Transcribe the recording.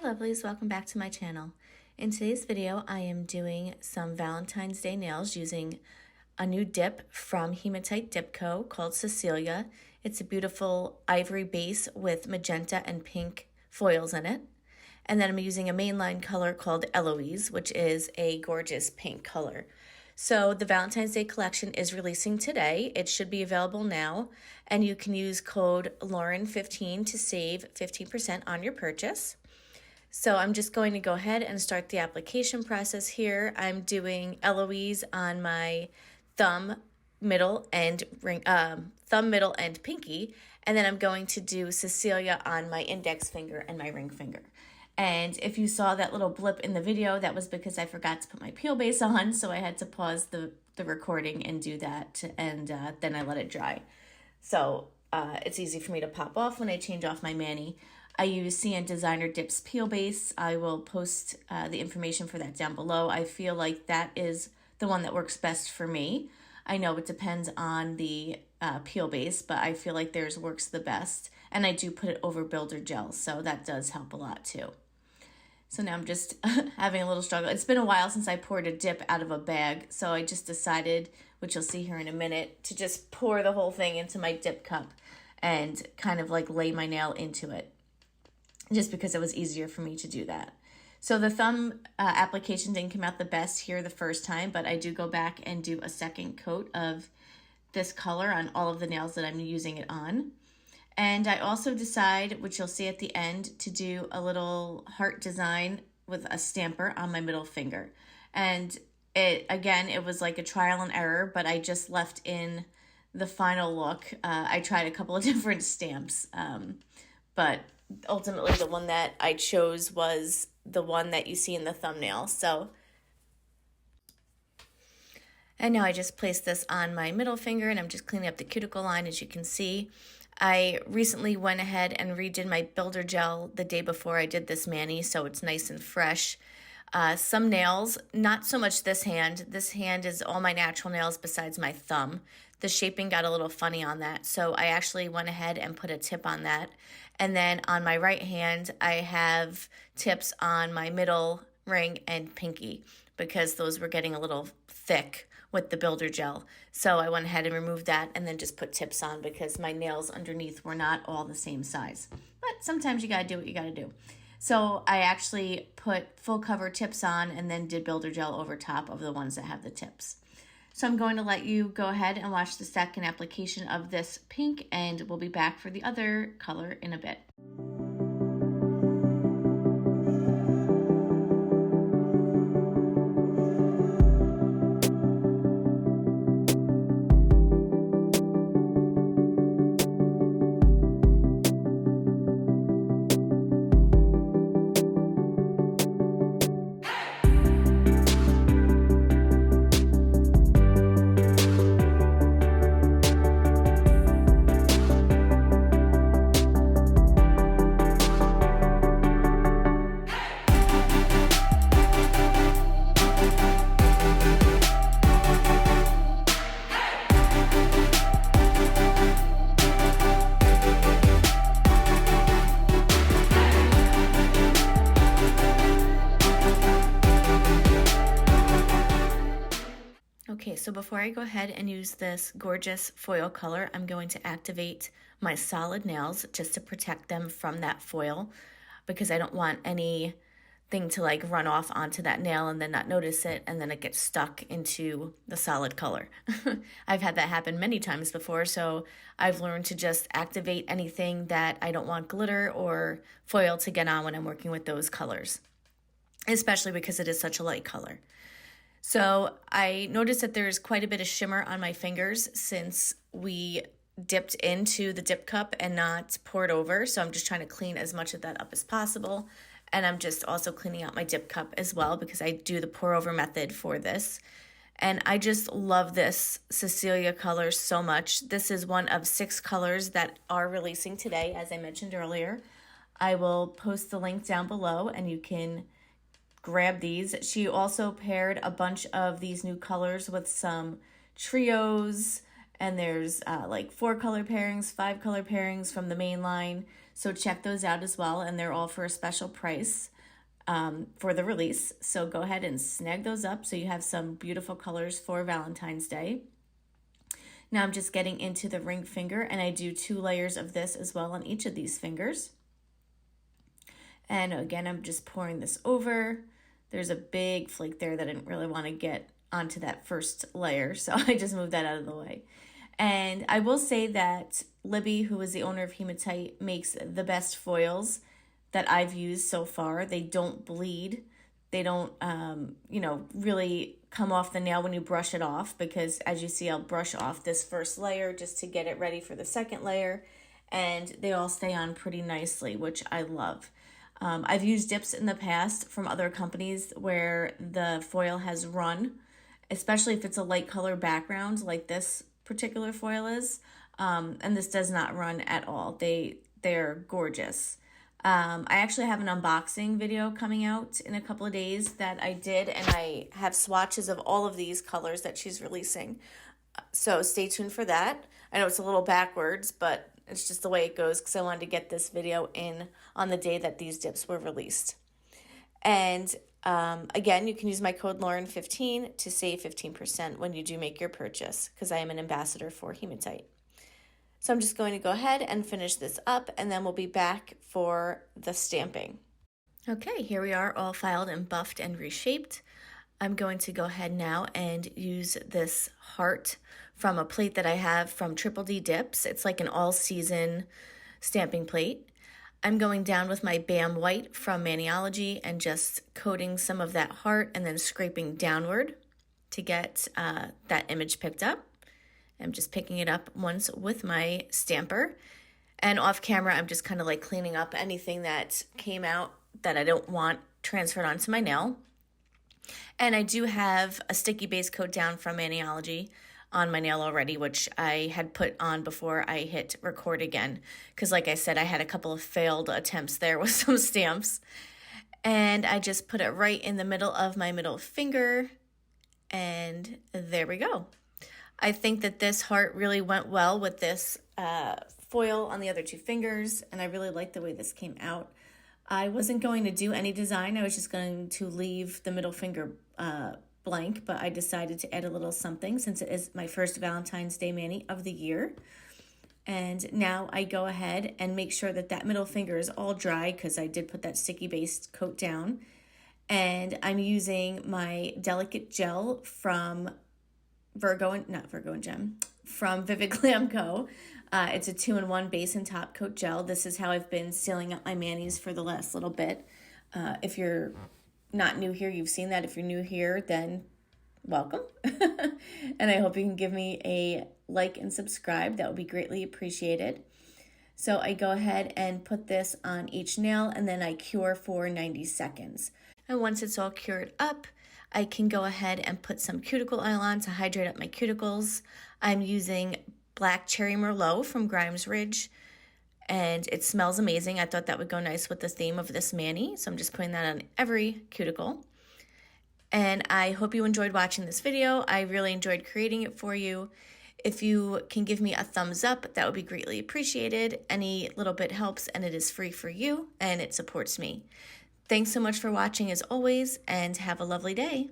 lovelies, welcome back to my channel. In today's video, I am doing some Valentine's Day nails using a new dip from Hematite Dip Co called Cecelia. It's a beautiful ivory base with magenta and pink foils in it. And then I'm using a mainline color called Eloise, which is a gorgeous pink color. So the Valentine's Day collection is releasing today. It should be available now, and you can use code Lauren15 to save 15% on your purchase. So I'm just going to go ahead and start the application process here. I'm doing Eloise on my thumb, middle, and pinky, and then I'm going to do Cecelia on my index finger and my ring finger. And if you saw that little blip in the video, that was because I forgot to put my peel base on, so I had to pause the recording and do that, and then I let it dry. So it's easy for me to pop off when I change off my mani. I use CN Designer Dips Peel Base. I will post the information for that down below. I feel like that is the one that works best for me. I know it depends on the peel base, but I feel like theirs works the best. And I do put it over builder gel, so that does help a lot too. So now I'm just having a little struggle. It's been a while since I poured a dip out of a bag, so I just decided, which you'll see here in a minute, to just pour the whole thing into my dip cup and kind of like lay my nail into it, just because it was easier for me to do that. So the thumb application didn't come out the best here the first time, but I do go back and do a second coat of this color on all of the nails that I'm using it on. And I also decide, which you'll see at the end, to do a little heart design with a stamper on my middle finger. And it was like a trial and error, but I just left in the final look. I tried a couple of different stamps, but ultimately the one that I chose was the one that you see in the thumbnail. And now I just placed this on my middle finger, and I'm just cleaning up the cuticle line, as you can see. I recently went ahead and redid my builder gel the day before I did this mani, so it's nice and fresh. Some nails, not so much this hand. This hand is all my natural nails besides my thumb. The shaping got a little funny on that, so I actually went ahead and put a tip on that. And then on my right hand, I have tips on my middle, ring, and pinky, because those were getting a little thick with the builder gel. So I went ahead and removed that and then just put tips on, because my nails underneath were not all the same size. But sometimes you gotta do what you gotta do. So I actually put full cover tips on and then did builder gel over top of the ones that have the tips. So I'm going to let you go ahead and watch the second application of this pink, and we'll be back for the other color in a bit. Okay, so before I go ahead and use this gorgeous foil color, I'm going to activate my solid nails just to protect them from that foil, because I don't want anything to like run off onto that nail and then not notice it, and then it gets stuck into the solid color. I've had that happen many times before, so I've learned to just activate anything that I don't want glitter or foil to get on when I'm working with those colors, especially because it is such a light color. So I noticed that there's quite a bit of shimmer on my fingers since we dipped into the dip cup and not poured over. So I'm just trying to clean as much of that up as possible. And I'm just also cleaning out my dip cup as well, because I do the pour over method for this. And I just love this Cecelia color so much. This is one of 6 colors that are releasing today, as I mentioned earlier. I will post the link down below and you can grab these. She also paired a bunch of these new colors with some trios, and there's like 4 color pairings, 5 color pairings from the main line. So check those out as well, and they're all for a special price. for the release. So go ahead and snag those up so you have some beautiful colors for Valentine's Day. Now I'm just getting into the ring finger, and I do 2 layers of this as well on each of these fingers. And again, I'm just pouring this over. There's a big flake there that I didn't really want to get onto that first layer, so I just moved that out of the way. And I will say that Libby, who is the owner of Hematite, makes the best foils that I've used so far. They don't bleed. They don't, really come off the nail when you brush it off, because as you see, I'll brush off this first layer just to get it ready for the second layer, and they all stay on pretty nicely, which I love. I've used dips in the past from other companies where the foil has run, especially if it's a light color background like this particular foil is, and this does not run at all. They're gorgeous. I actually have an unboxing video coming out in a couple of days that I did, and I have swatches of all of these colors that she's releasing. So stay tuned for that. I know it's a little backwards, but it's just the way it goes because I wanted to get this video in on the day that these dips were released. And again, you can use my code Lauren15 to save 15% when you do make your purchase, because I am an ambassador for Hematite. So I'm just going to go ahead and finish this up, and then we'll be back for the stamping. Okay, here we are, all filed and buffed and reshaped. I'm going to go ahead now and use this heart from a plate that I have from Triple D Dips. It's like an all-season stamping plate. I'm going down with my Bam White from Maniology and just coating some of that heart and then scraping downward to get that image picked up. I'm just picking it up once with my stamper. And off camera, I'm just kind of like cleaning up anything that came out that I don't want transferred onto my nail. And I do have a sticky base coat down from Maniology on my nail already, which I had put on before I hit record again. Because like I said, I had a couple of failed attempts there with some stamps. And I just put it right in the middle of my middle finger. And there we go. I think that this heart really went well with this foil on the other 2 fingers, and I really like the way this came out. I wasn't going to do any design. I was just going to leave the middle finger blank, but I decided to add a little something since it is my first Valentine's Day mani of the year. And now I go ahead and make sure that that middle finger is all dry, because I did put that sticky base coat down. And I'm using my delicate gel from from Glam Co. It's a 2-in-1 base and top coat gel. This is how I've been sealing up my manis for the last little bit. If you're not new here, you've seen that. If you're new here, then welcome. And I hope you can give me a like and subscribe. That would be greatly appreciated. So I go ahead and put this on each nail, and then I cure for 90 seconds. And once it's all cured up, I can go ahead and put some cuticle oil on to hydrate up my cuticles. I'm using Black Cherry Merlot from Grimes Ridge, and it smells amazing. I thought that would go nice with the theme of this mani, so I'm just putting that on every cuticle. And I hope you enjoyed watching this video. I really enjoyed creating it for you. If you can give me a thumbs up, that would be greatly appreciated. Any little bit helps, and it is free for you, and it supports me. Thanks so much for watching as always, and have a lovely day.